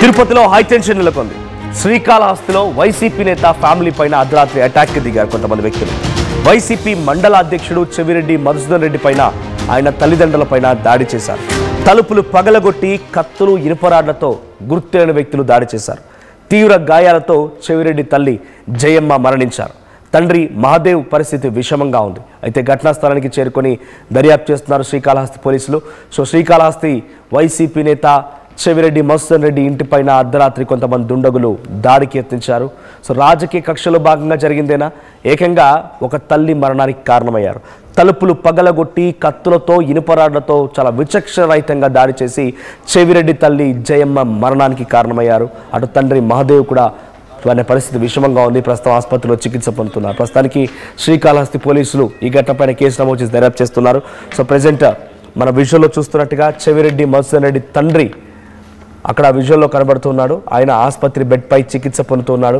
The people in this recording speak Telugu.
తిరుపతిలో హైటెన్షన్ నెలకొంది. శ్రీకాళహస్తిలో వైసీపీ నేత ఫ్యామిలీ పైన అర్ధరాత్రి అటాక్కి దిగారు కొంతమంది వ్యక్తులు. వైసీపీ మండల అధ్యక్షుడు చెవిరెడ్డి మధుసూదన్ రెడ్డి పైన, ఆయన తల్లిదండ్రులపైన దాడి చేశారు. తలుపులు పగలగొట్టి కత్తులు, ఇనుపరాడ్లతో గుర్తులేని వ్యక్తులు దాడి చేశారు. తీవ్ర గాయాలతో చెవిరెడ్డి తల్లి జయమ్మ మరణించారు. తండ్రి మహాదేవ్ పరిస్థితి విషమంగా ఉంది. అయితే ఘటనా స్థలానికి చేరుకొని దర్యాప్తు చేస్తున్నారు శ్రీకాళహస్తి పోలీసులు. శ్రీకాళహస్తి వైసీపీ నేత చెవిరెడ్డి మధుసూదన్ రెడ్డి ఇంటిపైన అర్ధరాత్రి కొంతమంది దుండగులు దాడికి యత్నించారు. రాజకీయ కక్షలో భాగంగా జరిగిందేనా? ఏకంగా ఒక తల్లి మరణానికి కారణమయ్యారు. తలుపులు పగలగొట్టి కత్తులతో, ఇనుపరాడ్లతో చాలా విచక్షణరహితంగా దాడి చేసి చెవిరెడ్డి తల్లి జయమ్మ మరణానికి కారణమయ్యారు. అటు తండ్రి మహాదేవ్ కూడా వారి పరిస్థితి విషమంగా ఉంది. ప్రస్తుతం ఆసుపత్రిలో చికిత్స పొందుతున్నారు. ప్రస్తుతానికి శ్రీకాళహస్తి పోలీసులు ఈ ఘటనపైన కేసు నమోదు చేసి దర్యాప్తు చేస్తున్నారు. ప్రెజెంట్ మన విజువల్లో చూస్తున్నట్టుగా చెవిరెడ్డి మధుసూదన్ రెడ్డి తండ్రి అక్కడ విజువల్లో కనబడుతున్నాడు. ఆయన ఆసుపత్రి బెడ్ పై చికిత్స పొందుతున్నాడు.